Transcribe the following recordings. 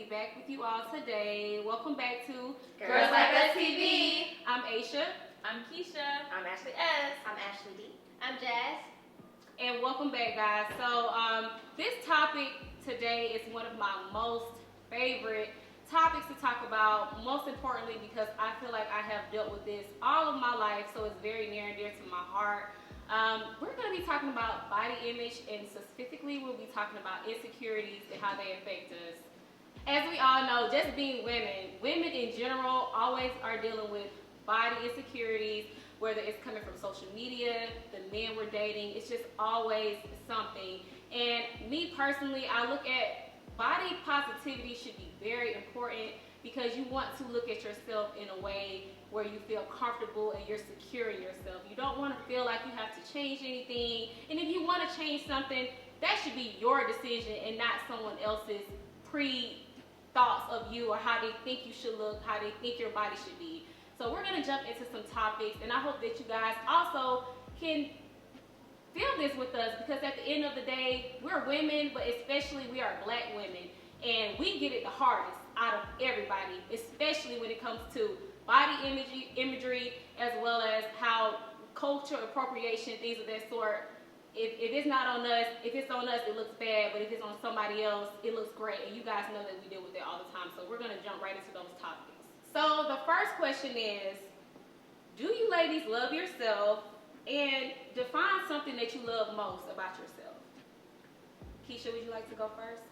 be back with you all today. Welcome back to Girlslikeustv. I'm Aisha. I'm Keisha. I'm Ashley S. I'm Ashley D. I'm Jazz. And welcome back, guys. So this topic today is one of my most favorite topics to talk about, most importantly because I feel like I have dealt with this all of my life, so it's very near and dear to my heart. We're going to be talking about body image, and specifically we'll be talking about insecurities and how they affect us. As we all know, just being women in general always are dealing with body insecurities, whether it's coming from social media, the men we're dating, it's just always something. And me personally, I look at body positivity should be very important because you want to look at yourself in a way where you feel comfortable and you're secure in yourself. You don't want to feel like you have to change anything. And if you want to change something, that should be your decision and not someone else's pre-thoughts of you or how they think you should look, how they think your body should be. So we're going to jump into some topics, and I hope that you guys also can feel this with us, because at the end of the day, we're women, but especially we are black women, and we get it the hardest out of everybody, especially when it comes to body imagery, as well as how cultural appropriation, things of that sort. If it's not on us, if it's on us, it looks bad, but if it's on somebody else, it looks great, and you guys know that we deal with that all the time, so we're going to jump right into those topics. So the first question is, do you ladies love yourself? And define something that you love most about yourself. Keisha, would you like to go first?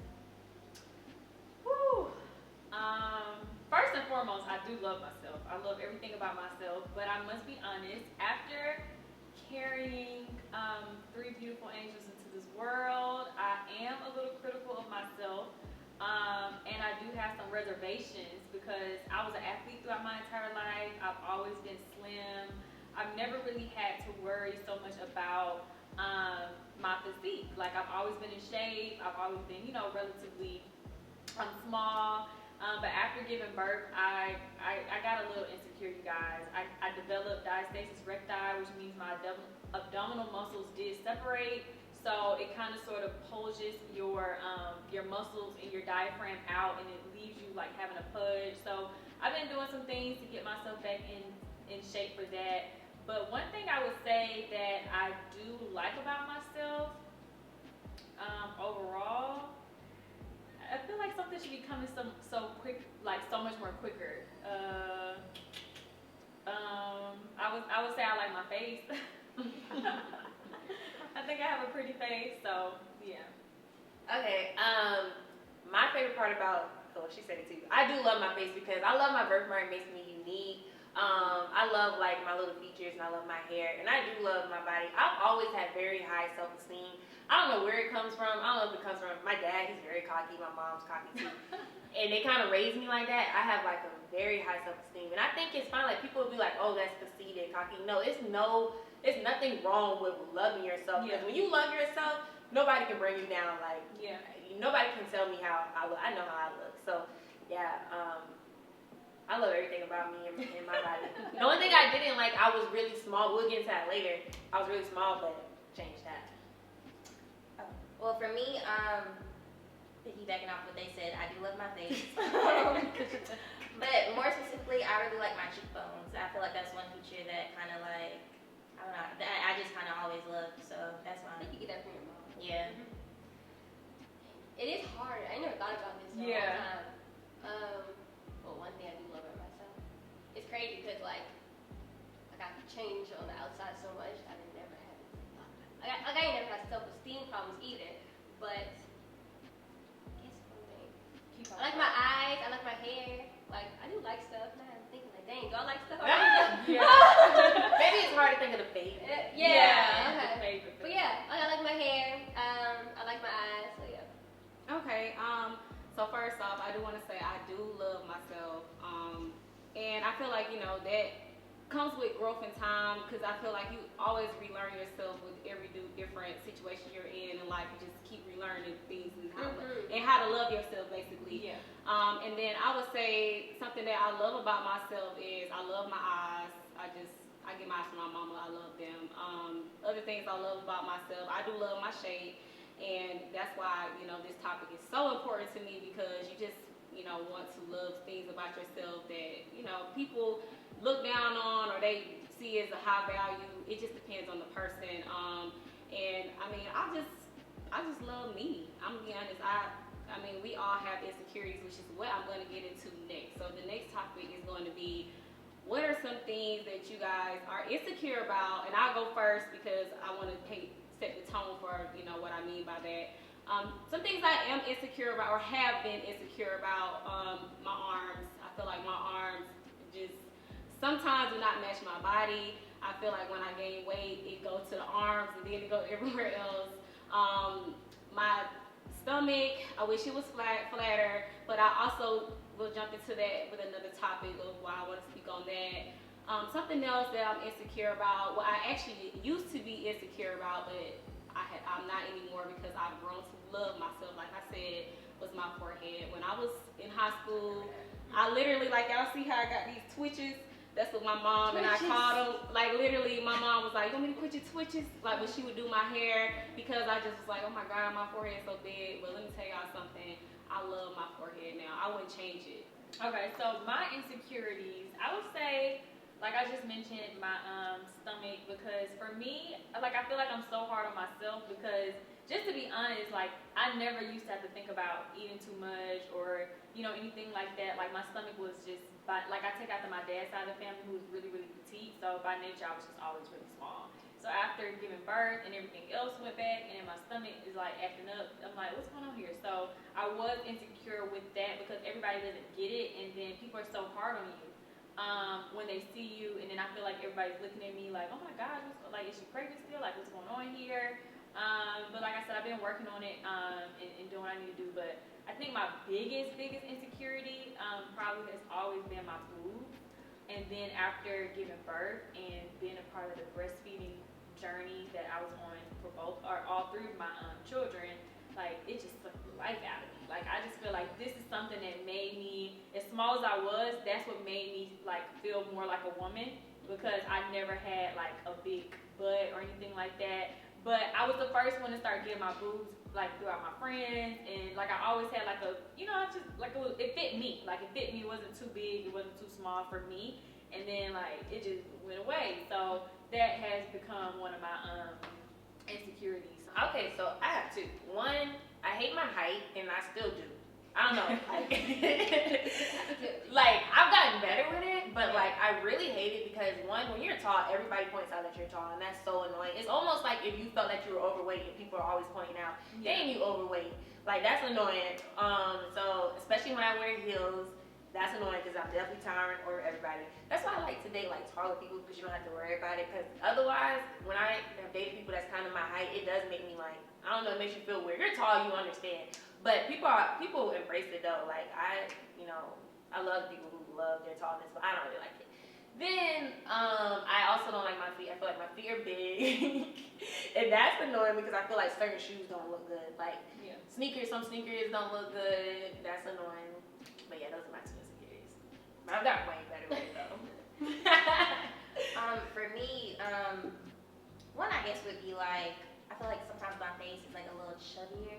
Woo. First and foremost, I do love myself. I love everything about myself, but I must be honest, after carrying 3 beautiful angels into this world, I am a little critical of myself. And I do have some reservations because I was an athlete throughout my entire life. I've always been slim. I've never really had to worry so much about my physique. Like, I've always been in shape. I've always been, relatively small. But after giving birth, I got a little insecure, you guys. I developed diastasis recti, which means my abdominal muscles did separate. So it kind of sort of pulls your muscles and your diaphragm out, and it leaves you like having a pudge. So I've been doing some things to get myself back in shape for that. But one thing I would say that I do like about myself, overall, I feel like something should be coming so quick, like so much more quicker. I would say I like my face. I think I have a pretty face, so yeah. Okay, my favorite part about, she said it too. I do love my face because I love my birthmark, it makes me unique. I love like my little features, and I love my hair, and I do love my body. I've always had very high self-esteem. I don't know where it comes from. I don't know if it comes from my dad. He's very cocky. My mom's cocky too, and they kind of raised me like that. I have like a very high self-esteem, and I think it's fine. Like, people will be like, "Oh, that's conceited, cocky." No, it's nothing wrong with loving yourself. Because when you love yourself, nobody can bring you down. Like, nobody can tell me how I look. I know how I look. So, yeah. I love everything about me and my body. The only thing I didn't like, I was really small. We'll get into that later. I was really small, but changed that. Well, for me, piggybacking off what they said, I do love my face. But more specifically, I really like my cheekbones. I feel like that's one feature that kind of like, I don't know, that I just kind of always loved. So that's I fine. think you get that from your mom. Yeah. It is hard. I never thought about this in a long time. But one thing I do love about myself, it's crazy because like I change on the outside so much. I didn't never have it. I ain't never had self-esteem problems either. But guess one thing. I like my eyes. I like my hair. Like, I do like stuff. Now I'm thinking like, dang, do I like stuff? Maybe it's hard to think of the favorite. Okay. But yeah, I like my hair. I like my eyes. So yeah. Okay, so first off, I do want to say I do love myself, and I feel like, that comes with growth in time, because I feel like you always relearn yourself with every different situation you're in life. You just keep relearning things and how to love yourself, basically. Yeah. And then I would say something that I love about myself is I love my eyes. I get my eyes from my mama. I love them. Other things I love about myself, I do love my shape. And that's why, this topic is so important to me, because you just, know, want to love things about yourself that, you know, people look down on or they see as a high value. It just depends on the person. And I mean, I just love me. I'm gonna be honest. I mean, we all have insecurities, which is what I'm going to get into next. So the next topic is going to be, what are some things that you guys are insecure about? And I'll go first because I want to set the tone for, you know, what I mean by that. Some things I am insecure about or have been insecure about, my arms. I feel like my arms just sometimes do not match my body. I feel like when I gain weight, it goes to the arms and then it goes everywhere else. My stomach, I wish it was flatter, but I also will jump into that with another topic of why I want to speak on that. Something else that I'm insecure about, well, I actually used to be insecure about, but I'm not anymore because I've grown to love myself, like I said, was my forehead. When I was in high school, I literally, like y'all see how I got these twitches? That's what my mom and I called them. Like literally, my mom was like, "You want me to quit your twitches?" Like when she would do my hair, because I just was like, "Oh my God, my forehead's so big." But let me tell y'all something. I love my forehead now. I wouldn't change it. Okay, so my insecurities, I would say, like I just mentioned, my stomach, because for me, like I feel like I'm so hard on myself because, just to be honest, like I never used to have to think about eating too much or, you know, anything like that. Like my stomach was just, like I take after my dad's side of the family who was really, really petite. So by nature, I was just always really small. So after giving birth and everything else went back and my stomach is like acting up, I'm like, what's going on here? So I was insecure with that because everybody doesn't get it, and then people are so hard on you when they see you, and then I feel like everybody's looking at me like, oh my God, like, is she pregnant still? Like, what's going on here? But like I said, I've been working on it and doing what I need to do. But I think my biggest insecurity probably has always been my boobs. And then after giving birth and being a part of the breastfeeding journey that I was on for all three of my children, like it just sucked the life out of me. Like I just feel like this is something that made me, as small as I was, that's what made me like feel more like a woman, because I never had like a big butt or anything like that. But I was the first one to start getting my boobs like throughout my friends, and like I always had like a, you know, I just like it fit me. Like it fit me. It wasn't too big. It wasn't too small for me. And then like it just went away. So that has become one of my insecurities. Okay, so I have two. One, I hate my height, and I still do. I don't know. Like I've gotten better with it, but like I really hate it because one, when you're tall, everybody points out that you're tall, and that's so annoying. It's almost like if you felt that you were overweight and people are always pointing out, dang, you overweight. Like that's annoying. So especially when I wear heels, that's annoying because I'm definitely towering over everybody. That's why I like to date like taller people, because you don't have to worry about it. Because otherwise, when I have dated people that's kind of my height, it does make me like, I don't know, it makes you feel weird. You're tall, you understand. But people embrace it though. Like I love people who love their tallness, but I don't really like it. Then I also don't like my feet. I feel like my feet are big, and that's annoying because I feel like certain shoes don't look good. Like sneakers, some sneakers don't look good. That's annoying. But yeah, those are my two insecurities. I've gotten way better with it though. For me, one I guess would be like, I feel like sometimes my face is like a little chubbier.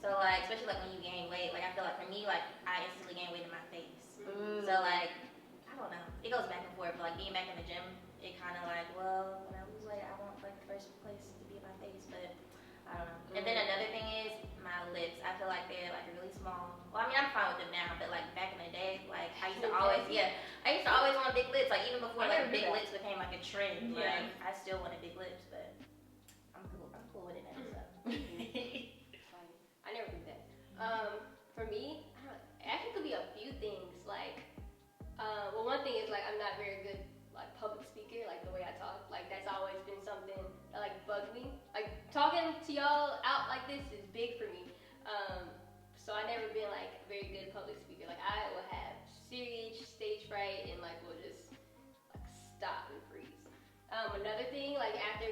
So like, especially like when you gain weight, like I feel like for me, like I instantly gain weight in my face. So like, I don't know, it goes back and forth. But like being back in the gym, it kind of like, well, when I lose weight, I want like the first place to be my face, but I don't know. And then another thing is my lips. I feel like they're like really small. Well, I mean, I'm fine with them now, but like back in the day, like I used to always want big lips. Like even before like big lips became like a trend. Like I still wanted big lips, but I'm cool with it now. So. I never did that. For me, it actually could be a few things. Like, well, one thing is like I'm not very good like public speaker. Like the way I talk, like that's always been something that like bugged me. Like talking to y'all out like this is big for me. So I never been like a very good public speaker. Like I will have serious stage fright and like will just like stop and freeze. Another thing, like after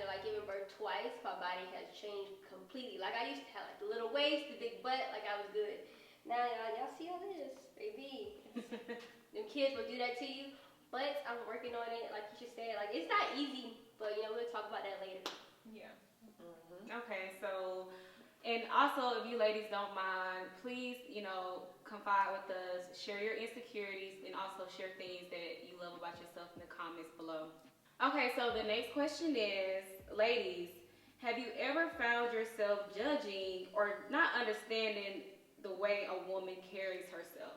like giving birth twice, my body has changed completely. Like I used to have like the little waist, the big butt, like I was good. Now y'all see how it is, baby. Them kids will do that to you, but I'm working on it. Like you just said, like it's not easy, but you know we'll talk about that later. Yeah. Okay, so, and also if you ladies don't mind, please, you know, come confide with us, share your insecurities, and also share things that you love about yourself in the comments below. Okay, so the next question is, ladies, have you ever found yourself judging or not understanding the way a woman carries herself?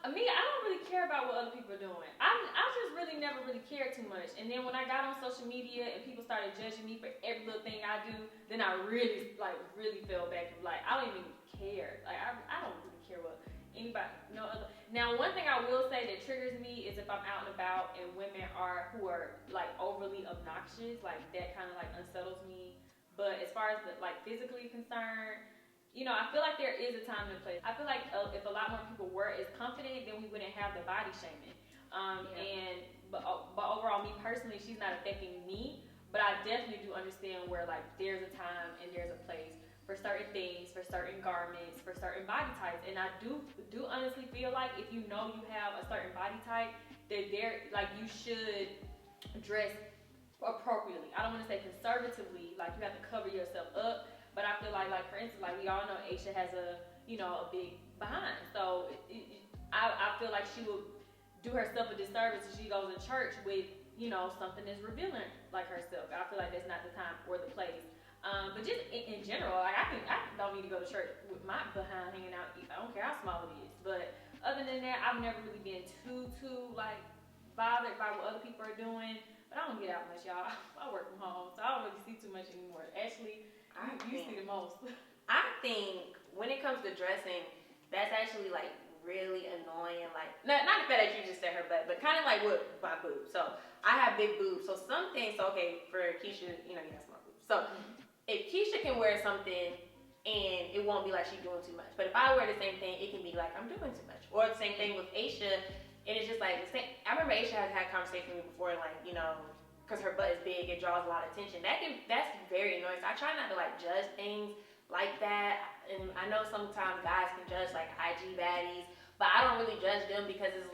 Me, I don't really care about what other people are doing. I just really never really cared too much. And then when I got on social media and people started judging me for every little thing I do, then I really fell back and I don't even care. Like I don't really care what anybody, no other. Now, one thing I will say that triggers me is if I'm out and about and women who are like overly obnoxious, like that kind of like unsettles me. But as far as physically concerned, you know, I feel like there is a time and a place. I feel like if a lot more people were as confident, then we wouldn't have the body shaming. But overall, me personally, she's not affecting me. But I definitely do understand where there's a time and there's a place for certain things, for certain garments, for certain body types. And I do honestly feel like if you know you have a certain body type, that you should dress appropriately. I don't want to say conservatively, you have to cover yourself up. But I feel like for instance, we all know Aisha has a big behind. So I feel like she will do herself a disservice if she goes to church with, something that's revealing herself. I feel like that's not the time or the place. But just in general, I don't need to go to church with my behind hanging out. I don't care how small it is. But other than that, I've never really been too bothered by what other people are doing. But I don't get out much, y'all. I work from home, so I don't really see too much anymore. Ashley, you see the most. I think when it comes to dressing, that's actually really annoying. Not the fact that you just said her butt, but kind of with my boobs. So I have big boobs. So some things, okay, for Keisha, you have small boobs. So if Keisha can wear something and it won't be like she's doing too much. But if I wear the same thing, it can be like I'm doing too much. Or the same thing with Aisha, and it's just the same. I remember Aisha had a conversation with me before, because her butt is big, it draws a lot of attention. That's very annoying. So I try not to judge things like that. And I know sometimes guys can judge IG baddies, but I don't really judge them because it's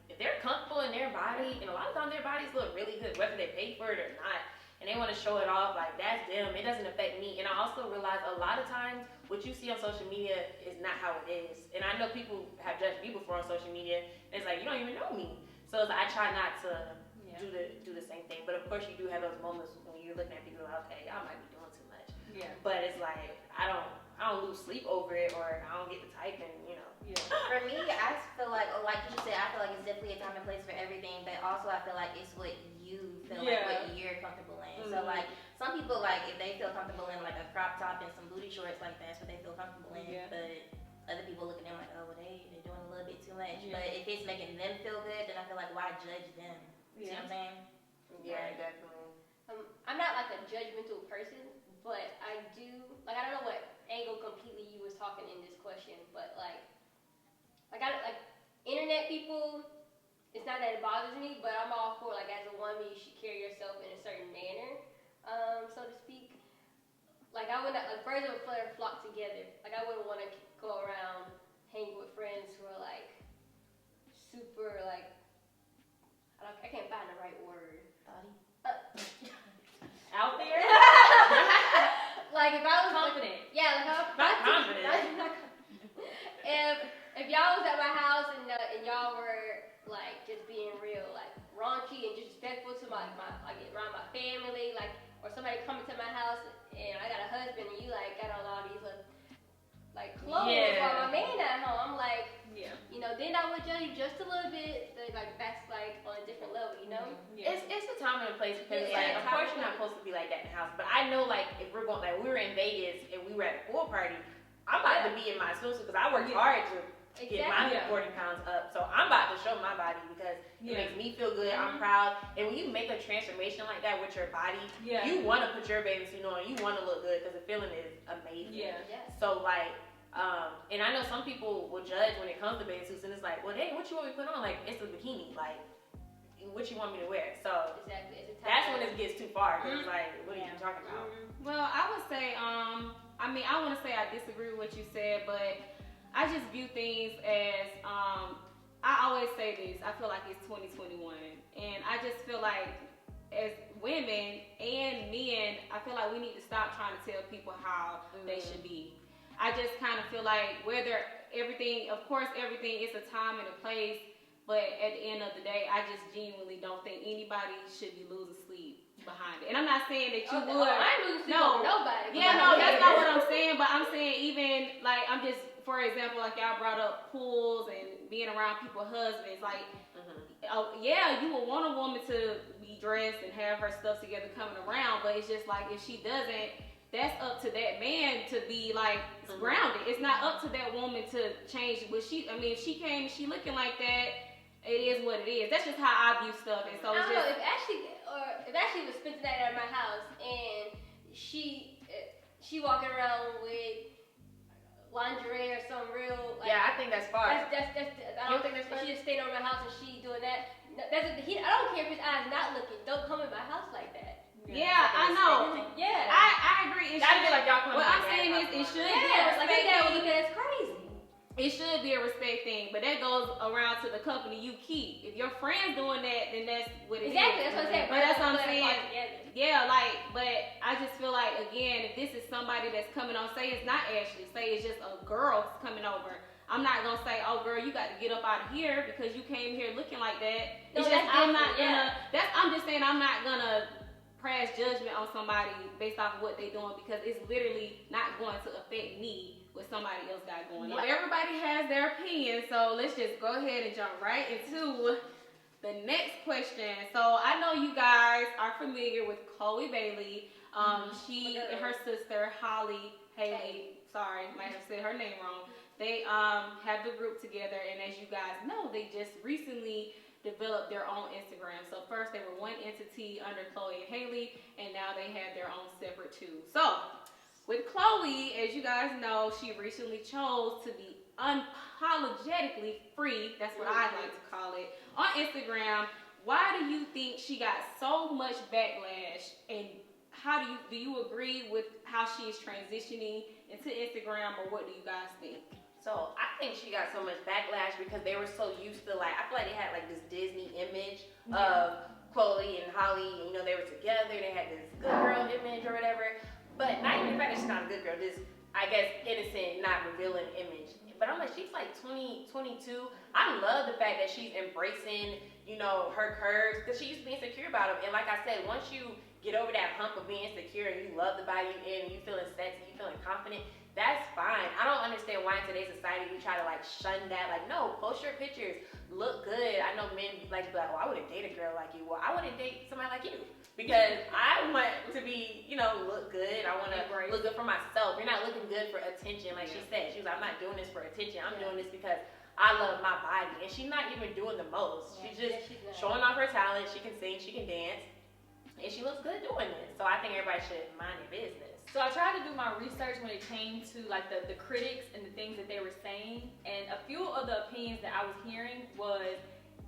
if they're comfortable in their body, and a lot of times their bodies look really good, whether they pay for it or not, and they want to show it off, that's them. It doesn't affect me. And I also realize a lot of times what you see on social media is not how it is. And I know people have judged me before on social media, and it's you don't even know me. So I try not to do the same thing. But of course you do have those moments when you're looking at people okay, I might be doing too much. Yeah. But it's I don't lose sleep over it, or I don't get the type, and Yeah. For me, I feel like you said, I feel like it's definitely a time and place for everything, but also I feel like it's what you feel what you're comfortable in. So some people if they feel comfortable in a crop top and some booty shorts, that's what they feel comfortable in. Yeah. But other people look at them oh, well, they're doing a little bit too much. Yeah. But if it's making them feel good, then I feel why judge them? You know what I'm saying? Yeah, definitely. I'm not a judgmental person, but I do I don't know what angle completely you was talking in this question, but internet people, it's not that it bothers me, but I'm all for as a woman you should carry yourself in a certain manner, so to speak. I wouldn't birds of a feather flock together. I wouldn't want to go around hanging with friends who are super I can't find the right word. Out there? If I was confident. Not confident. If y'all was at my house and y'all were just being real raunchy and disrespectful to my around my family or somebody coming to my house and I got a husband and you got on all these clothes while my man at home, I'm then I would judge you just a little bit, but that's on a different level, Yeah. It's a time and a place because of course you're not supposed to be like that in the house, but I know if we're going we were in Vegas and we were at a pool party, I'm about to be in my swimsuit because I worked hard to get my 40 pounds up, so I'm about to show my body because it makes me feel good. I'm proud, and when you make a transformation like that with your body, you want to put your bathing suit on, you want to look good because the feeling is amazing. So and I know some people will judge when it comes to bathing suits, and it's well, hey, what you want me to put on? It's a bikini, what you want me to wear? So that's when it gets too far. Cause it's what are you talking about? Well, I would say, I want to say I disagree with what you said, but I just view things as, I always say this, I feel like it's 2021, and I just feel as women and men, I feel we need to stop trying to tell people how they should be. I just kind of feel whether everything, of course, everything is a time and a place. But at the end of the day, I just genuinely don't think anybody should be losing sleep behind it. And I'm not saying that you would. I ain't losing sleep over nobody. Yeah, no, that's not what I'm saying. But I'm saying even like I'm just, for example, like y'all brought up pools and being around people's husbands. Like, yeah, you would want a woman to be dressed and have her stuff together coming around. But it's just like if she doesn't, that's up to that man to be like grounded. It's not up to that woman to change. But if she came and she looking like that, it is what it is. That's just how I view stuff. And so I it's don't just. know, if Ashley was spending the night at my house and she walking around with lingerie or some real like, I think that's far. I don't think that's far. She just staying over my house and she doing that. I don't care if his eyes not looking. Don't come in my house like that. Yeah, I know. Yeah, I agree. Gotta be like y'all coming. What I'm saying is, it should be a like respect that was thing. looking at crazy. It should be a respect thing, but that goes around to the company you keep. If your friend's doing that, then that's what it is. Exactly, that's what I'm saying. But that's what I'm saying. Together. Yeah, like, but I just feel like, again, if this is somebody that's coming on, say it's not Ashley, say it's just a girl coming over, I'm not gonna say, oh girl, you got to get up out of here because you came here looking like that. It's just, I'm just saying I'm not gonna pass judgment on somebody based off of what they're doing because it's literally not going to affect me what somebody else got going on. Everybody has their opinion, so let's just go ahead and jump right into the next question. So I know you guys are familiar with Chloe Bailey. She and her sister Haley, sorry, might have said her name wrong. They have the group together, and as you guys know, they just recently developed their own Instagram. So first they were one entity under Chloe and Haley, and now they have their own separate too. So with Chloe, as you guys know, she recently chose to be unapologetically free, that's what I like to call it, on Instagram. Why do you think she got so much backlash, and how do you agree with how she is transitioning into Instagram, or what do you guys think? So I think she got so much backlash because they were so used to I feel like they had like this Disney image of Chloe and Holly. You know, they were together. They had this good girl image or whatever. But not even the fact that she's not a good girl. This, I guess, innocent, not revealing image. But I'm like, she's like 20, 22. I love the fact that she's embracing, you know, her curves because she used to be insecure about them. And like I said, once you get over that hump of being insecure and you love the body you're in, and you feeling sexy, you feeling confident, that's fine. I don't understand why in today's society we try to like shun that. Like, no, post your pictures, look good. I know men like be like, oh, I wouldn't date a girl like you. Well, I wouldn't date somebody like you because I want to be, you know, look good. I want to look good for myself. You're not looking good for attention, like she said. She was like, I'm not doing this for attention. I'm doing this because I love my body. And she's not even doing the most. She's just showing off her talent. She can sing, she can dance, and she looks good doing it. So I think everybody should mind their business. So I tried to do my research when it came to like the critics and the things that they were saying, and a few of the opinions that I was hearing was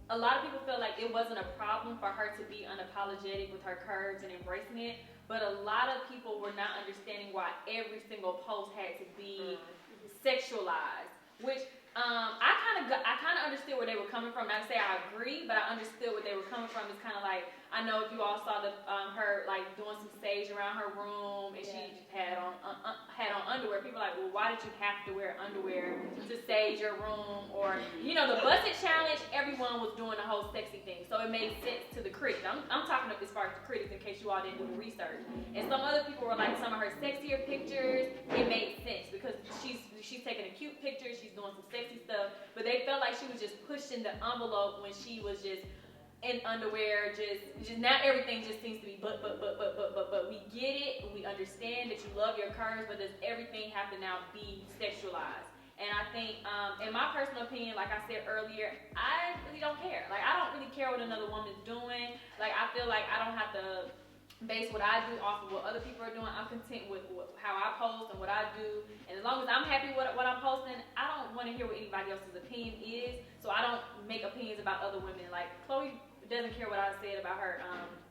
a lot of people felt like it wasn't a problem for her to be unapologetic with her curves and embracing it, but a lot of people were not understanding why every single post had to be sexualized, which I kind of understood where they were coming from. Not to say I agree, but I understood where they were coming from. It's kind of like, I know if you all saw her like doing some stage around her room, and she had on underwear. People are like, well, why did you have to wear underwear to stage your room? Or, you know, the busted challenge, everyone was doing the whole sexy thing, so it made sense to the critics. I'm talking as far as the critics in case you all didn't do the research. And some other people were like, some of her sexier pictures, it made sense because she's taking a cute picture, she's doing some sexy stuff, but they felt like she was just pushing the envelope when she was just in underwear, just not everything just seems to be but we get it, we understand that you love your curves, but does everything have to now be sexualized? And I think, in my personal opinion, like I said earlier, I really don't care. Like, I don't really care what another woman's doing. Like, I feel like I don't have to base what I do off of what other people are doing. I'm content with how I post and what I do, and as long as I'm happy with what I'm posting, I don't want to hear what anybody else's opinion is. So I don't make opinions about other women. Like, Chloe doesn't care what I said about her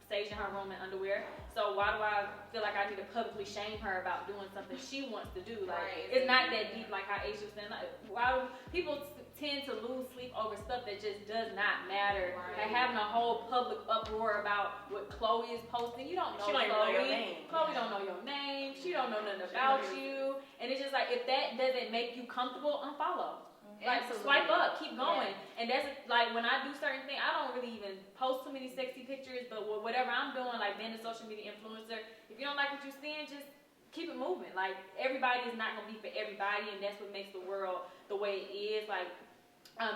staging her room in underwear. So why do I feel like I need to publicly shame her about doing something she wants to do? Like, it's not that deep, like how Aisha was saying. Like, why do people tend to lose sleep over stuff that just does not matter? Like, having a whole public uproar about what Chloe is posting. You don't know Chloe. Know your name. Chloe don't know your name. She don't know nothing about you. And it's just like, if that doesn't make you comfortable, unfollow. like swipe up, keep going. And that's like when I do certain things, I don't really even post too many sexy pictures, but whatever I'm doing, like being a social media influencer, if you don't like what you're seeing, just keep it moving. Like everybody is not gonna be for everybody, and that's what makes the world the way it is. Like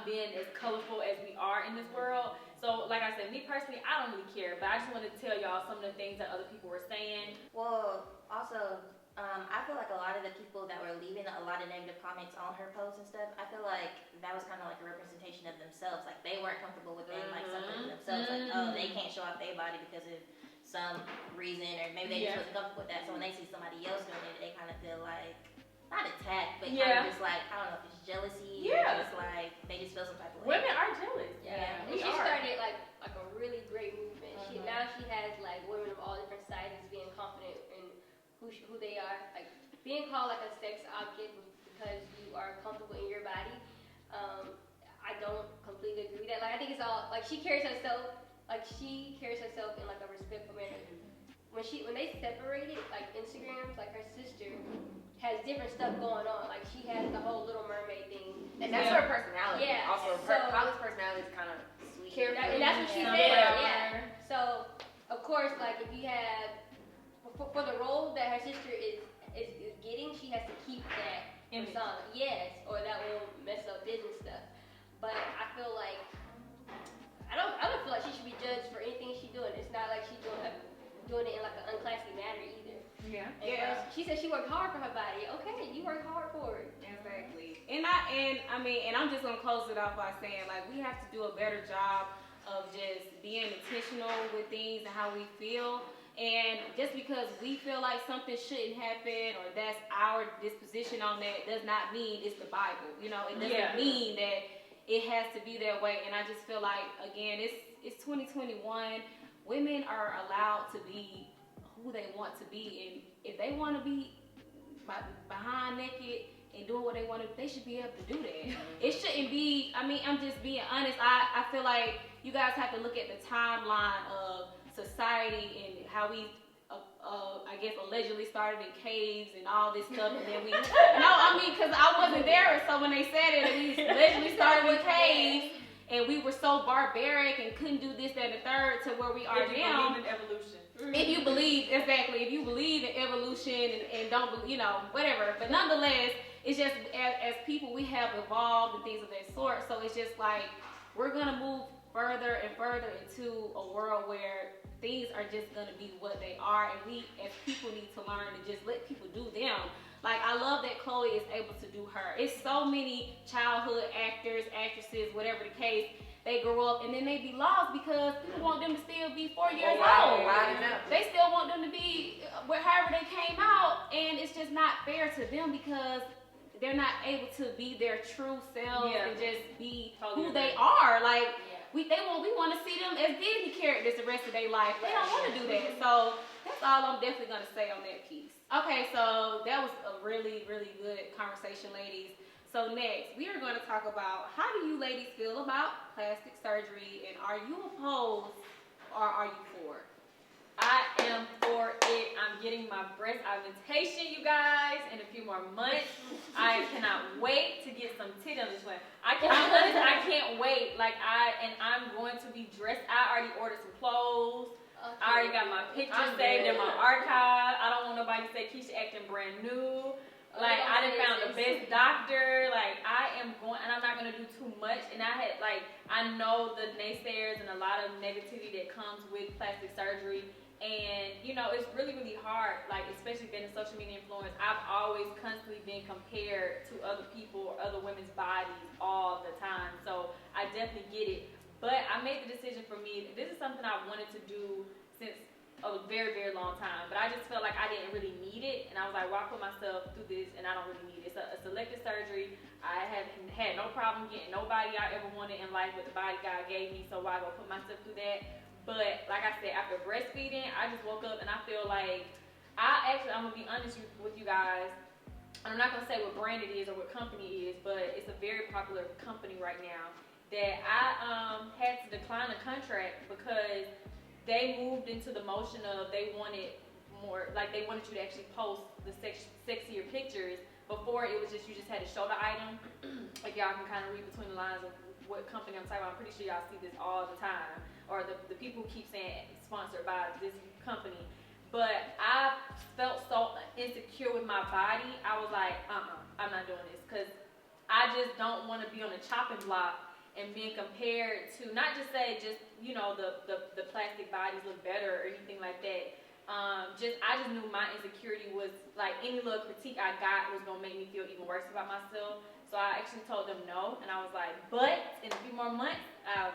being as colorful as we are in this world. So like I said, me personally, I don't really care, but I just wanted to tell y'all some of the things that other people were saying. Well, also, I feel like a lot of the people that were leaving a lot of negative comments on her posts and stuff, I feel like that was kind of like a representation of themselves. Like they weren't comfortable with them, like something themselves. Like, oh, they can't show off their body because of some reason, or maybe they just wasn't comfortable with that. So when they see somebody else doing it, they kind of feel like, not attacked, but kind of just like, I don't know if it's jealousy or just like, they just feel some type of way. Women are jealous. Yeah. And she started like a really great movement. Now she has like women of all different sizes being confident in who they are. Like being called like a sex object because you are comfortable in your body. I don't completely agree with that. Like I think it's all like she carries herself in like a respectful manner. When they separated, like Instagrams, like her sister has different stuff going on. Like she has the whole Little Mermaid thing. And that's her personality. Yeah. Also, Holly's personality is kind of sweet. And that's what she said. Yeah. So, of course, like if you have, for the role that her sister is getting, she has to keep that persona. Yes, or that will mess up business stuff. But I feel like, I don't feel like she should be judged for anything she's doing. It's not like she's doing it in like an unclassy manner either. Yeah. She said she worked hard for her body. Okay, you worked hard for it. Exactly. And I'm just gonna close it off by saying like we have to do a better job of just being intentional with things and how we feel. And just because we feel like something shouldn't happen or that's our disposition on that does not mean it's the Bible. You know, it doesn't mean that it has to be that way. And I just feel like again, it's 2021. Women are allowed to be who they want to be, and if they want to be behind naked and doing what they want to, they should be able to do that. It shouldn't be. I mean, I'm just being honest. I feel like you guys have to look at the timeline of society and how we, I guess, allegedly started in caves and all this stuff, and then we. Because I wasn't there, so when they said it, we allegedly started in caves. And we were so barbaric and couldn't do this, that, and the third to where we are now. If you believe in evolution. If you believe, exactly, if you believe in evolution and don't, whatever. But nonetheless, it's just, as people, we have evolved and things of that sort. So it's just like, we're going to move further and further into a world where things are just going to be what they are. And we, as people, need to learn to just let people do them. Like, I love that Chloe is able to do her. It's so many childhood actors, actresses, whatever the case, they grow up and then they be lost because people want them to still be 4 years old. They still want them to be however they came out, and it's just not fair to them because they're not able to be their true selves and just be who they are. Like, we want to see them as Disney characters the rest of their life. They don't want to do that. So that's all I'm definitely going to say on that piece. Okay, so that was a really, really good conversation, ladies. So next, we are going to talk about how do you ladies feel about plastic surgery, and are you opposed or are you for? I am for it. I'm getting my breast augmentation, you guys, in a few more months. I cannot wait to get some titty on this one. I'm honest, I can't wait. I'm going to be dressed. I already ordered some clothes. I already got my pictures saved in my archive. I don't want nobody to say Keisha acting brand new. Like, I done found the best doctor. Like, I am going, and I'm not going to do too much. And I know the naysayers and a lot of negativity that comes with plastic surgery. And, it's really, really hard, like, especially being a social media influencer. I've always constantly been compared to other people or other women's bodies all the time. So, I definitely get it. But I made the decision for me. This is something I wanted to do since a very, very long time. But I just felt like I didn't really need it. And I was like, well, I put myself through this and I don't really need it. It's a selective surgery. I haven't had no problem getting nobody I ever wanted in life with the body God gave me. So why go put myself through that? But like I said, after breastfeeding, I just woke up and I feel like, I'm going to be honest with you guys. I'm not going to say what brand it is or what company it is, but it's a very popular company right now that I had to decline a contract because they moved into the motion of they wanted more, like they wanted you to actually post the sexier pictures Before it was just you just had to show the item. Like y'all can kind of read between the lines of what company I'm talking about. I'm pretty sure y'all see this all the time, or the people who keep saying sponsored by this company. But I felt so insecure with my body. I was like, I'm not doing this, because I just don't want to be on the chopping block and being compared to, not just say just, you know, the plastic bodies look better or anything like that. I just knew my insecurity was like any little critique I got was gonna make me feel even worse about myself. So I actually told them no, and I was like, but in a few more months, I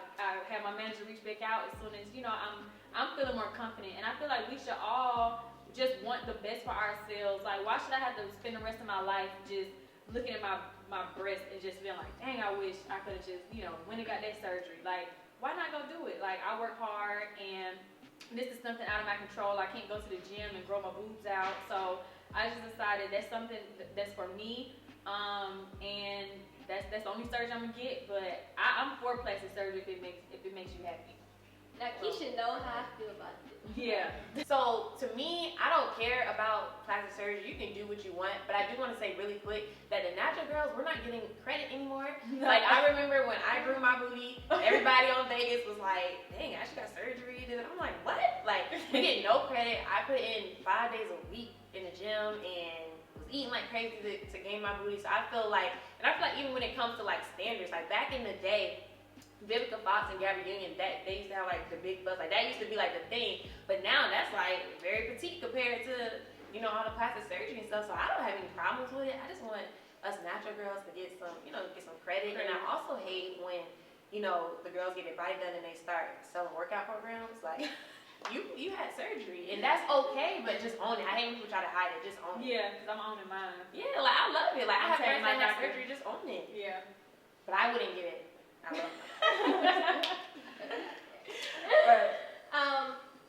had my manager reach back out as soon as, you know, I'm feeling more confident. And I feel like we should all just want the best for ourselves. Like, why should I have to spend the rest of my life just looking at my breast and just feeling like, dang, I wish I could have just, you know, went and got that surgery. Like, why not go do it? Like, I work hard, and this is something out of my control. I can't go to the gym and grow my boobs out. So I just decided that's something that's for me. And that's the only surgery I'm gonna get. But I'm for plastic surgery if it makes you happy. Now Keisha know how I feel about it. Yeah. So to me, I don't care about plastic surgery. You can do what you want, but I do want to say really quick that the natural girls, we're not getting credit anymore. Like, I remember when I grew my booty, everybody on Vegas was like, dang, I actually got surgery. And I'm like, what? Like, we get no credit. I put in 5 days a week in the gym and was eating like crazy to gain my booty. So I feel like even when it comes to like standards, like back in the day, Vivica Fox and Gabby Union, that they used to have like the big butts, like that used to be like the thing. But now that's like very petite compared to, you know, all the plastic surgery and stuff. So I don't have any problems with it. I just want us natural girls to get some, you know, get some credit. And I also hate when, you know, the girls get their body done and they start selling workout programs. Like, you had surgery, and that's okay, but just own it. I hate when people try to hide it. Just own it. Yeah, because I'm owning mine. Yeah, like I love it. Like I have friends that have doctor. surgery, just own it. Yeah. But I wouldn't get it. I love it.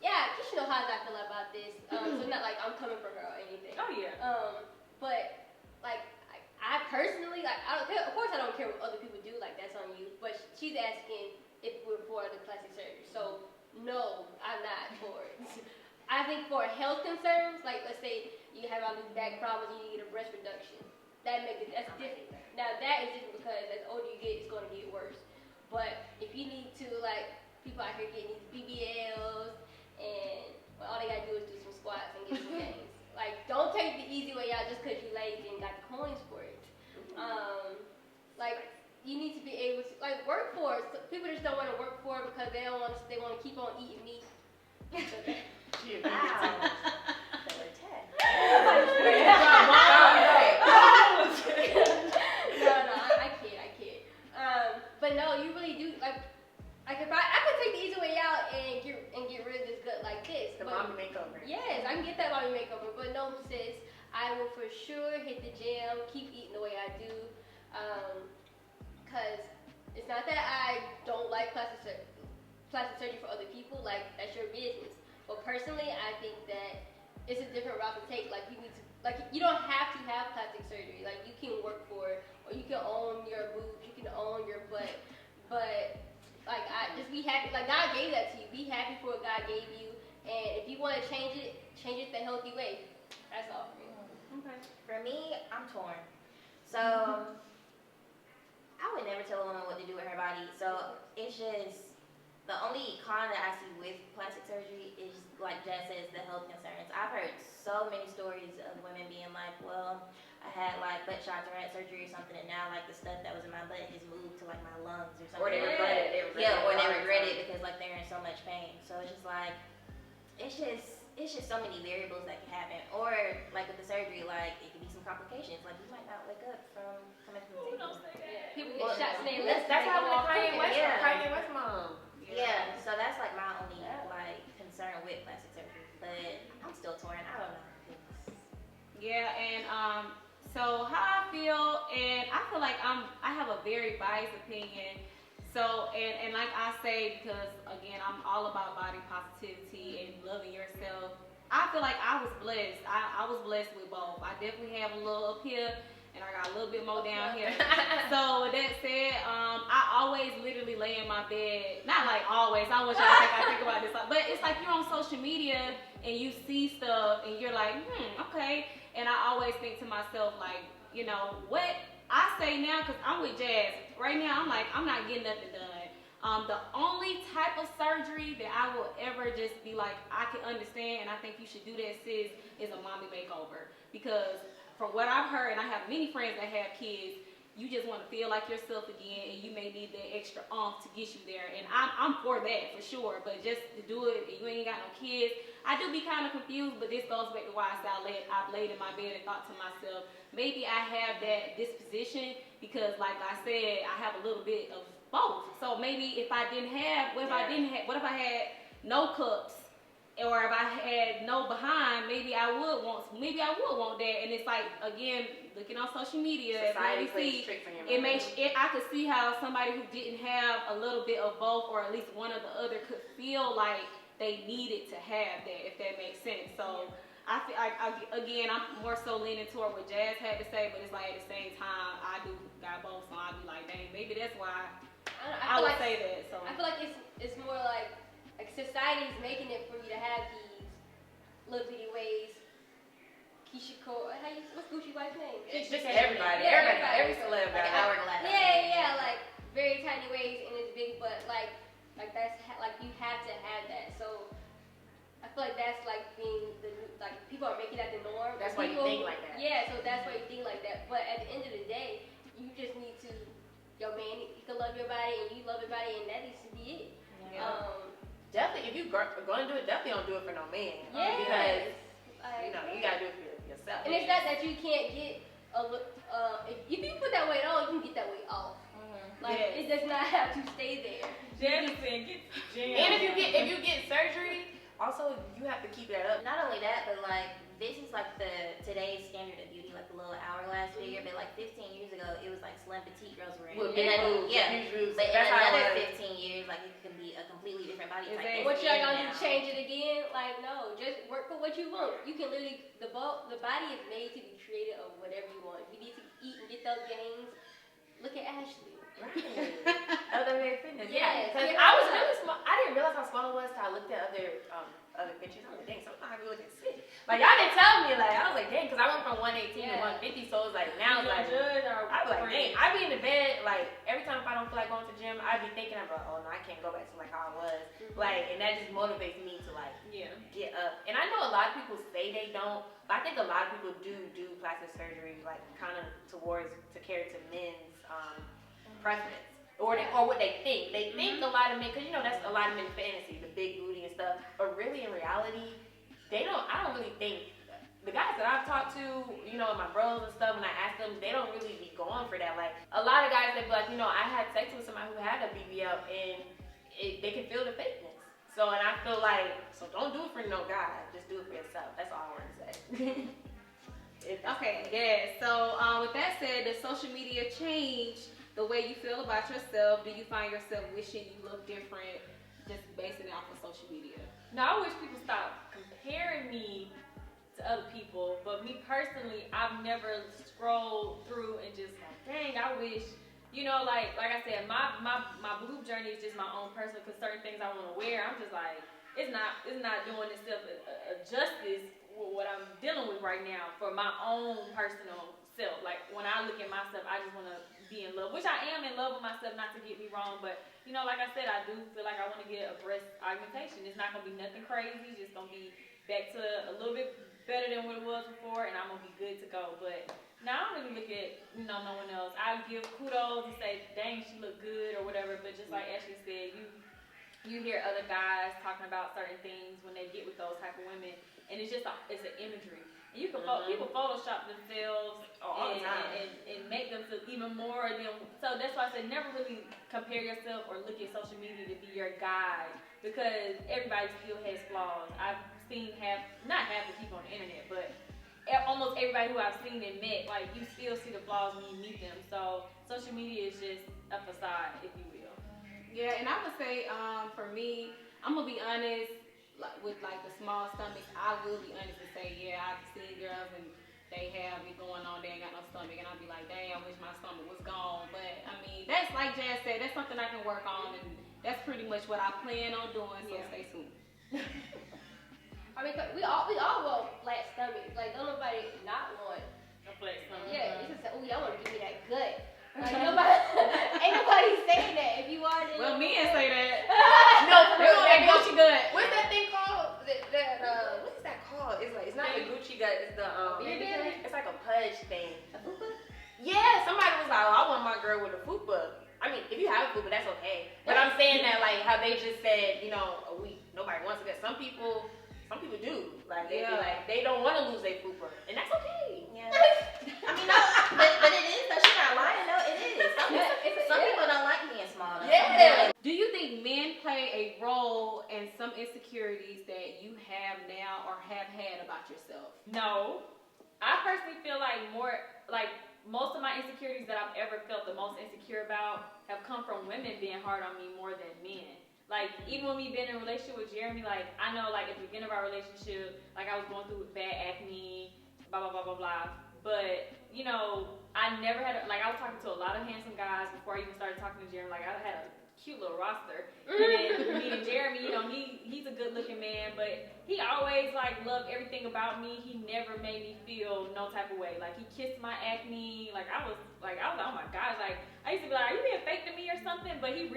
Yeah, Keisha know how I feel about this. So it's not like I'm coming for her or anything. Oh yeah. But like I personally, like, I don't care. Of course, I don't care what other people do. Like, that's on you. But she's asking if we're for the plastic surgery. So no, I'm not for it. I think for health concerns, like let's say you have all these back problems, you need a breast reduction. That's different. Now that is different because as older you get, it's going to get worse. But if you need to, like, people out here getting these BBLs, and all they gotta do is do some squats and get some gains. Like, don't take the easy way out just because you lazy and got the coins for it. Like, you need to be able to, like, work for it. So people just don't want to work for it because they want to keep on eating meat. Wow. I kid. But no, you really do, like if I could take the easy way out and get rid of this gut like this. The mommy makeover. Yes, I can get that mommy makeover, but no, sis, I will for sure hit the gym, keep eating the way I do, cause it's not that I don't like plastic surgery for other people, like that's your business. But personally, I think that it's a different route to take. Like, you need to, like, you don't have to have plastic surgery. Like, you can work for it, or you can own your boobs, you can own your butt. But like, just be happy. Like, God gave that to you. Be happy for what God gave you, and if you want to change it the healthy way. That's all for me. Okay. For me, I'm torn. So I would never tell a woman what to do with her body. So it's just, the only con that I see with plastic surgery is, like Jazz says, the health concerns. I've heard so many stories of women being like, well, I had like butt shots or had surgery or something, and now like the stuff that was in my butt has moved to like my lungs or something. Or they regret it. Or they regret it because like they're in so much pain. So it's just like, it's just so many variables that can happen. Or like with the surgery, like it could be some complications. Like you might not wake up from coming from the Don't say that. People get shots in their lips. That's how Kanye West, Yeah. Kanye West mom. Yeah, so that's like my only like concern with plastic surgery. But I'm still torn. I don't know. Yeah, and so how I feel, and I feel like I have a very biased opinion. So and like I say, because again I'm all about body positivity and loving yourself. I feel like I was blessed. I was blessed with both. I definitely have a little up here, and I got a little bit more down here. So with that said, I always literally lay in my bed. Not like always. I want y'all to think I think about this, but it's like you're on social media and you see stuff and you're like, okay. And I always think to myself, like, you know, what I say now, because I'm with Jazz, right now I'm like, I'm not getting nothing done. The only type of surgery that I will ever just be like, I can understand and I think you should do that, sis, is a mommy makeover. Because from what I've heard, and I have many friends that have kids, you just want to feel like yourself again, and you may need that extra oomph to get you there. And I'm for that, for sure. But just to do it, and you ain't got no kids, I do be kind of confused, but this goes back to why I've laid in my bed and thought to myself, maybe I have that disposition because, like I said, I have a little bit of both. So maybe if I didn't have, what if I had no cups, or if I had no behind, maybe I would want that. And it's like, again, looking on social media, Society plays tricks on your mind. I could see how somebody who didn't have a little bit of both, or at least one or the other, could feel like they needed to have that, if that makes sense. So I feel like, again, I'm more so leaning toward what Jazz had to say, but it's like at the same time, I do got both, so I'd be like, dang, maybe that's why I would say that. So I feel like it's more like society's making it for you to have these little bitty ways. Keisha Cole, what's Gucci wife's name? It's just everybody, every celeb. Like an hourglass. Yeah, like very tiny ways and it's big, but like that's like you have to have that. So I feel like that's like being like people are making that the norm. That's why you think like that. Yeah, so that's why you think like that. But at the end of the day, you just need to, yo man, you can love your body and you love your body, and that needs to be it. Yeah. Definitely, if you're going to do it, definitely don't do it for no man. Yeah. Because, you know, you got to do it for yourself. And it's not that you can't get if you put that weight on, you can get that weight off. Like, it does not have to stay there. Jazzlyn, get jammed. And if you get surgery, also you have to keep that up. Not only that, but like this is like today's standard of beauty, like the little hourglass figure. But like 15 years ago, it was like slim petite girls were in. With big boobs, yeah. huge boobs. But in That's how another it was. 15 years, like it can be a completely different body type. Exactly. What y'all gonna do? Change it again? Like, no, just work for what you want. You can literally the body is made to be created of whatever you want. If you need to eat and get those gains, look at Ashley. Right. Other way fitness. Yes. Because I was really small. I didn't realize how small it was until I looked at other pictures. I was like, dang, sometimes I look at sick. Like y'all didn't tell me. Like I was like, dang, because I went from 118 to 150, so it's like now it's like. I was like, dang, I be in the bed like every time if I don't feel like going to the gym, I be thinking about, oh no, I can't go back to like how I was. Like, and that just motivates me to like get up. And I know a lot of people say they don't, but I think a lot of people do plastic surgery like kind of to cater to men's preference. Or what they think. They think a lot of men, because you know that's a lot of men's fantasy, the big booty and stuff. But really, in reality, I don't really think, the guys that I've talked to, you know, my bros and stuff, when I ask them, they don't really be going for that. Like, a lot of guys, they be like, you know, I had sex with somebody who had a BBL, and they can feel the fakeness. So, and I feel like, so don't do it for no guy. Just do it for yourself. That's all I want to say. Okay, yeah. So with that said, does social media change the way you feel about yourself? Do you find yourself wishing you look different just basing it off of social media? No, I wish people stop comparing me to other people, but me personally, I've never scrolled through and just like, dang, I wish, you know, like I said, my boob journey is just my own personal, because certain things I want to wear, I'm just like, it's not doing itself a justice with what I'm dealing with right now for my own personal self. Like when I look at myself, I just want to be in love, which I am in love with myself, not to get me wrong, but you know, like I said, I do feel like I want to get a breast augmentation. It's not going to be nothing crazy, it's just going to be back to a little bit better than what it was before, and I'm going to be good to go. But now I don't really look at, you know, no one else. I give kudos and say, dang, she look good or whatever, but just like Ashley said, you hear other guys talking about certain things when they get with those type of women, and it's just it's an imagery. And you can people Photoshop themselves and make them feel even more than. So that's why I said never really compare yourself or look at social media to be your guide, because everybody still has flaws. I've seen not half the people on the internet, but almost everybody who I've seen and met, like you still see the flaws when you meet them. So social media is just a facade, if you will. Yeah, and I would say for me, I'm gonna be honest. With like the small stomachs, I will be honest and say, yeah, I've seen girls and they have it going on, they ain't got no stomach, and I'll be like, dang, I wish my stomach was gone. But I mean, that's like Jazz said, that's something I can work on, and that's pretty much what I plan on doing. So stay tuned. I mean, we all want flat stomachs. Like, don't nobody not want a flex. Yeah, it's just like, oh, y'all want to give me that gut. Like, ain't nobody saying that. If you are, then Well, men say that. No, for They real. want that Gucci gut. What's that thing called? What is that called? It's not the Gucci gut. It's the Beer belly? It's like a pudge thing. A fupa? Yeah, somebody was like, oh, I want my girl with a fupa. I mean, if you have a fupa, that's okay. But I'm saying that like how they just said, you know, nobody wants it. Some people do. Like they be like they don't want to lose their fupa, and that's okay. Yeah. I mean, no, but it is. Though she's not lying. No, it is. Some people don't like being small. Though. Yeah. Do you think men play a role in some insecurities that you have now or have had about yourself? No. I personally feel like most of my insecurities that I've ever felt the most insecure about have come from women being hard on me more than men. Like, even when we been in a relationship with Jeremy, like, I know, like, at the beginning of our relationship, like, I was going through bad acne, blah, blah, blah, blah, blah. But, you know, I never had, I was talking to a lot of handsome guys before I even started talking to Jeremy. Like, I had a cute little roster. And then me and Jeremy, you know, he's a good-looking man, but he always, like, loved everything about me. He never made me feel no type of way. Like, he kissed my acne. Like, I was like, oh, my gosh. Like, I used to be like, are you being fake to me or something? But he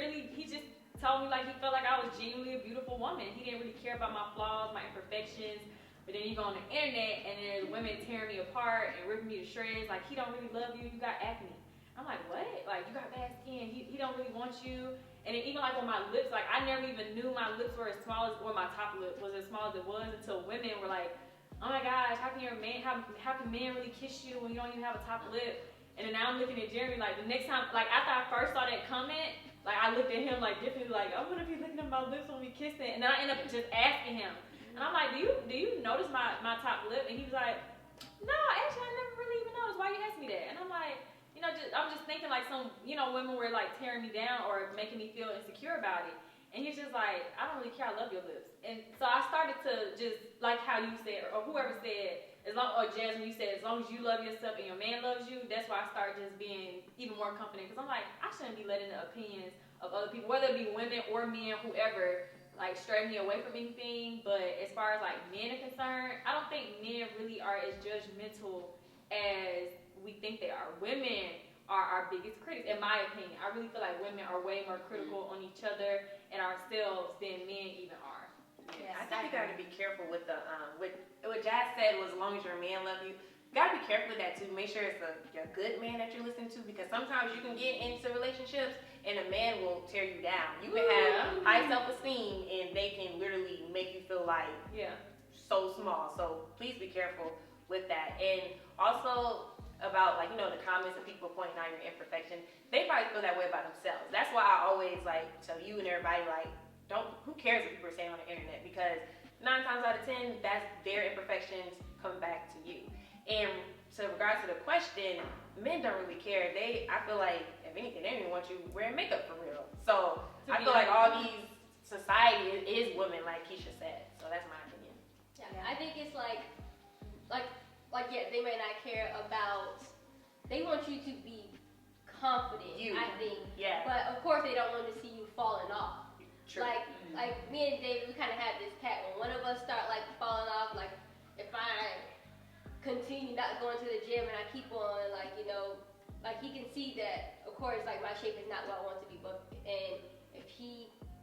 just told me like he felt like I was genuinely a beautiful woman. He didn't really care about my flaws, my imperfections. But then you go on the internet and there's women tearing me apart and ripping me to shreds. Like, he don't really love you. You got acne. I'm like, what? Like, you got bad skin. He don't really want you. And then even like on my lips, like I never even knew my lips were as small as, or my top lip was as small as it was until women were like, oh my gosh, how can men really kiss you when you don't even have a top lip? And then now I'm looking at Jeremy like the next time, like after I first saw that comment, like I looked at him like differently, like I'm gonna be looking at my lips when we kissing, and then I end up just asking him, and I'm like, do you notice my top lip? And he was like, no, actually I never really even noticed. Why you ask me that? And I'm like, you know, I'm just thinking like some, you know, women were like tearing me down or making me feel insecure about it, and he's just like, I don't really care. I love your lips, and so I started to just like how you said or whoever said. Or Jazzlyn, you said, as long as you love yourself and your man loves you, that's why I started just being even more confident. Because I'm like, I shouldn't be letting the opinions of other people, whether it be women or men, whoever, like stray me away from anything. But as far as like men are concerned, I don't think men really are as judgmental as we think they are. Women are our biggest critics, in my opinion. I really feel like women are way more critical on each other and ourselves than men even are. Yeah, I think you gotta be careful with the what Jazz said was as long as your man love you. You gotta be careful with that too. Make sure it's a good man that you're listening to, because sometimes you can get into relationships and a man will tear you down. You can have high self-esteem and they can literally make you feel like so small. So please be careful with that. And also about like, you know, the comments of people pointing out your imperfection, they probably feel that way about themselves. That's why I always like tell you and everybody like, who cares what people are saying on the internet, because 9 times out of 10, that's their imperfections come back to you. And to regards to the question, men don't really care. I feel like, if anything, they don't even want you wearing makeup for real. So I feel like all these society is women, like Keisha said. So that's my opinion. Yeah, I think it's like yeah, they may not care about. They want you to be confident. I think. Yeah. But of course, they don't want to see you falling off. True. Like me and David, we kind of have this pact. When one of us start like falling off, like if I continue not going to the gym and I keep on, like, you know, like he can see that, of course, like my shape is not what I want to be, but and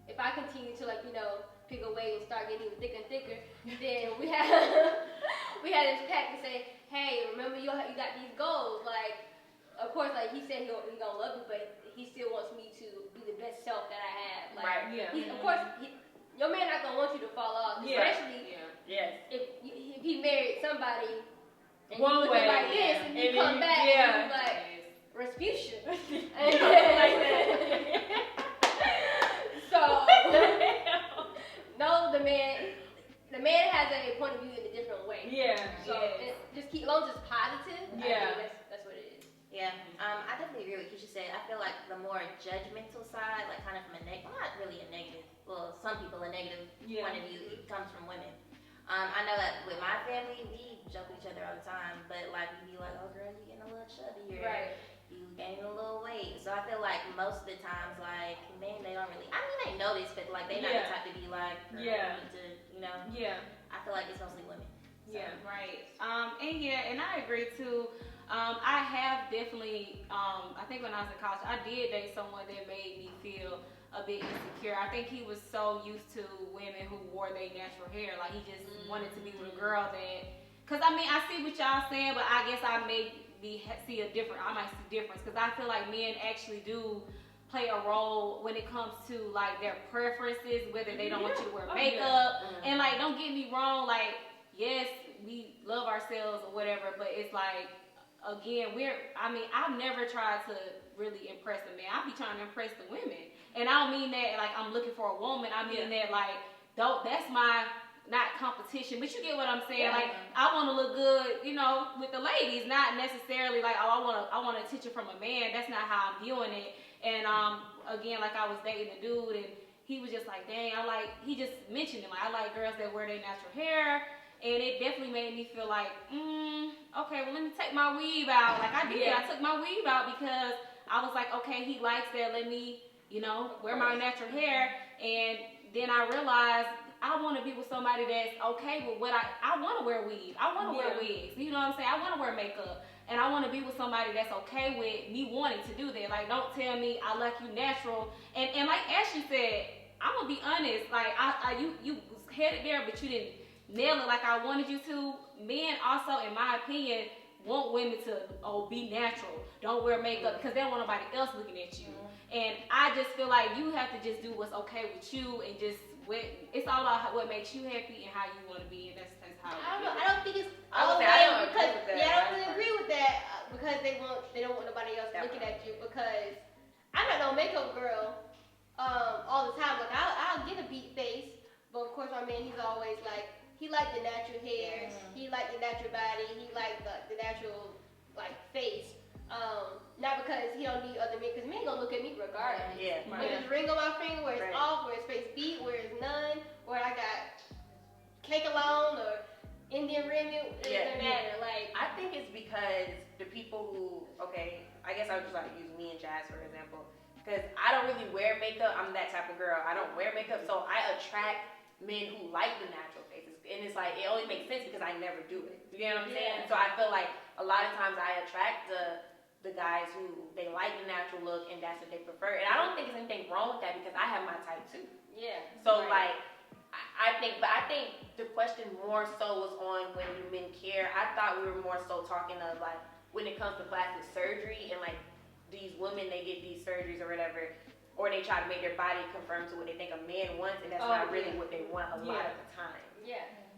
if I continue to, like, you know, pick away and start getting even thicker and thicker, then we have this pact to say, hey, remember you got these goals. Like, of course, like he said he gonna love me, but he still wants me to be the best self that I have. Like, right. Yeah. Of course, your man not gonna want you to fall off, especially if he married somebody and one you way like this, and you come back and you like Rasputia, and like that. So no, the man has a point of view in a different way. Yeah. So just keep, as long as it's positive. I think that's what it is. Yeah, I definitely agree with what Keisha said. I feel like the more judgmental side, like kind of from not really a negative, well, some people a negative point of view, it comes from women. I know that with my family, we joke with each other all the time, but like we be like, oh girl, you getting a little chubby, or you gaining a little weight. So I feel like most of the times, like men, they don't really, I mean they notice, but like they not the type to be like, you need to, you know. Yeah. I feel like it's mostly women. So. Yeah, right. And I agree too. I have definitely, I think when I was in college, I did date someone that made me feel a bit insecure. I think he was so used to women who wore their natural hair. Like, he just wanted to be with a girl that, because I mean, I see what y'all saying, but I guess I may see a different, I might see difference, because I feel like men actually do play a role when it comes to like their preferences, whether they don't want you to wear makeup. And like, don't get me wrong, like, yes, we love ourselves or whatever, but it's like, again, I've never tried to really impress a man. I be trying to impress the women. And I don't mean that like I'm looking for a woman. I mean that like, that's my, not competition, but you get what I'm saying. Like, I want to look good, you know, with the ladies, not necessarily like, oh, I want attention from a man. That's not how I'm viewing it. And again, like, I was dating a dude, and he was just like, dang, he just mentioned it. Like, I like girls that wear their natural hair. And it definitely made me feel like, okay, well, let me take my weave out. Like, I did. I took my weave out because I was like, okay, he likes that. Let me, you know, wear my natural hair. And then I realized I want to be with somebody that's okay with what I want to wear weave. I want to wear wigs. You know what I'm saying? I want to wear makeup. And I want to be with somebody that's okay with me wanting to do that. Like, don't tell me I like you natural. And like Ashley said, I'm going to be honest. Like, you was headed there, but you didn't nail it like I wanted you to. Men also, in my opinion, want women to be natural. Don't wear makeup because they don't want nobody else looking at you. And I just feel like you have to just do what's okay with you, and just it's all about what makes you happy and how you want to be, and that's how. I don't know. I don't think it's I all don't because agree with that. I don't really agree with that because they don't want nobody else looking at you. Because I'm not no makeup girl all the time. Like, I'll get a beat face, but of course my man, he's always like, he liked the natural hair, he liked the natural body, he liked the natural like face. Not because he don't need other men, because men gonna look at me regardless. Whether it's ring on my finger, where it's off, where it's face beat, where it's none, where I got cake alone or Indian rim, it doesn't matter. Like, I think it's because the people who, I guess I would just like use me and Jazz for example, because I don't really wear makeup. I'm that type of girl. I don't wear makeup, so I attract men who like the natural faces, and it's like, it only makes sense because I never do it. You get what I'm saying? So I feel like a lot of times I attract the guys who they like the natural look, and that's what they prefer. And I don't think there's anything wrong with that because I have my type too. So like, I think the question more so was on when do men care. I thought we were more so talking of like when it comes to plastic surgery, and like these women, they get these surgeries or whatever, or they try to make their body conform to what they think a man wants, and that's not really what they want a lot of the time.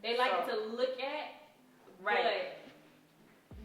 They like it to look at, but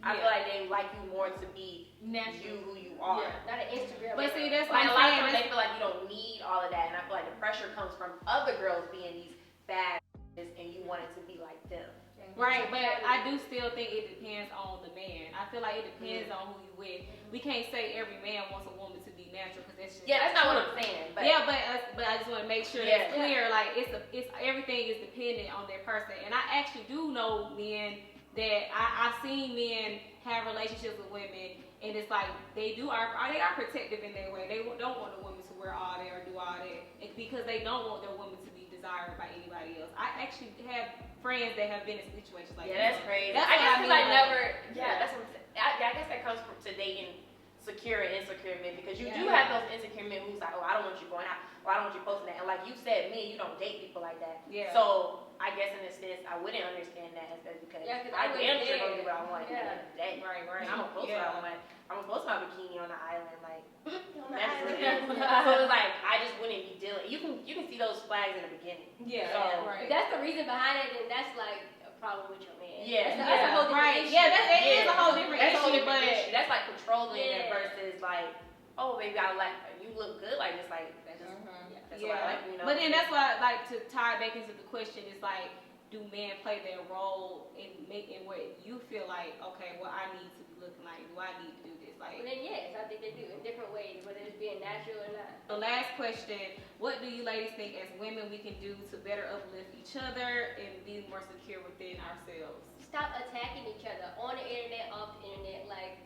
I feel like they like you more to be you who you are. not an Instagram. But see, that's Like, what a lot of I'm times saying. they feel like you don't need all of that, and I feel like the pressure comes from other girls being these bad and you want it to be like them. Right, but I do still think it depends on the man. I feel like it depends on who you with. We can't say every man wants a woman to be natural, because that's just that's not what I'm saying. But but I just want to make sure it's clear. Like, it's everything is dependent on their person. And I actually do know men that I've seen men have relationships with women, and it's like they are protective in their way. They don't want the woman to wear all that or do all that, because they don't want their woman to be desired by anybody else. I actually have friends that have been in situations like that. That's crazy. That's I what guess I mean. that's what I'm saying. I guess that comes to dating secure and insecure men, because you do have those insecure men who's like, oh, I don't want you going out, or I don't want you posting that. And like you said, me and you don't date people like that. So I guess in a sense, I wouldn't understand that because I damn sure don't do what I want at the end of the day. Right. I'm gonna post what I want. I'm gonna post my bikini on the island, like on the that's island. So it's like, I just wouldn't be dealing. You can see those flags in the beginning. If that's the reason behind it, then that's like a problem with your man. Yeah. That's a whole different issue. That is a whole different issue, but that's like controlling it versus like, oh baby, I like you look good like this, like that's just that's what I like, you know. But then that's why, like, to tie back into the question, is like, do men play their role in making what you feel like, okay, well, I need to be looking like, do I need to do this? Like, Well, then yes, I think they do in different ways, whether it's being natural or not. the last question, what do you ladies think as women we can do to better uplift each other and be more secure within ourselves? Stop attacking each other on the internet, off the internet. Like,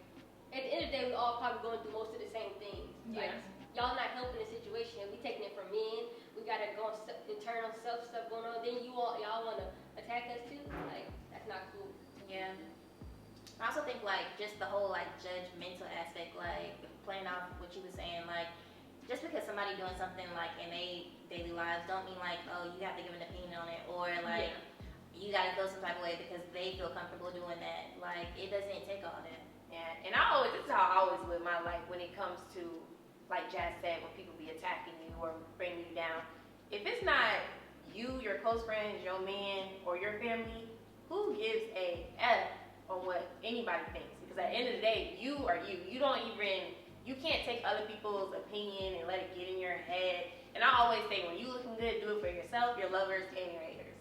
at the end of the day, we all probably going through most of the same things. Like, y'all not helping the situation. We taking it from men. We got to go on internal stuff going on. Then y'all want to attack us too. Like, that's not cool. Yeah. I also think like just the whole like judgmental aspect, like playing off what you were saying, like just because somebody doing something like in their daily lives don't mean like, oh, you have to give an opinion on it, or like you gotta feel some type of way because they feel comfortable doing that. Like it doesn't take all that. Yeah, and this is how I always live my life when it comes to, like Jazz said, when people be attacking you or bringing you down. If it's not you, your close friends, your man, or your family, who gives a F on what anybody thinks? Because at the end of the day, you are you. You can't take other people's opinion and let it get in your head. And I always say, when you looking good, do it for yourself, your lovers, and your haters.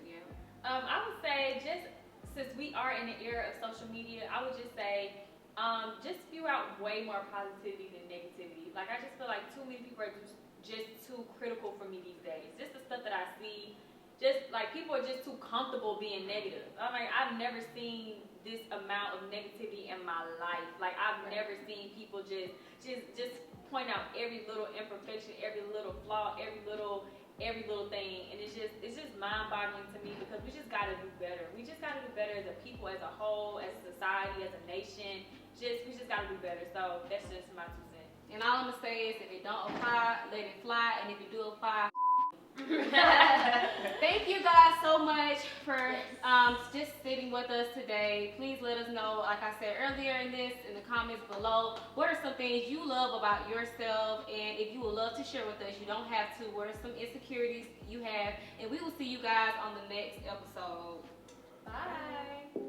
Yeah. I would say, just since we are in the era of social media, I would just say, just spew out way more positivity than negativity. Like, I just feel like too many people are just too critical for me these days. Just the stuff that I see, just like people are just too comfortable being negative. I'm like, I've never seen this amount of negativity in my life. Like, I've never seen people just point out every little imperfection, every little flaw, every little thing, and it's just mind-boggling to me because we just gotta do better. We just gotta do better as a people, as a whole, as a society, as a nation. We just gotta do better. So that's just my 2 cents. And all I'm gonna say is, if it don't apply, let it fly, and if it do apply, thank you guys so much for just sitting with us today. Please let us know, like I said earlier in the comments below, what are some things you love about yourself, and if you would love to share with us, you don't have to. What are some insecurities you have? And we will see you guys on the next episode. Bye.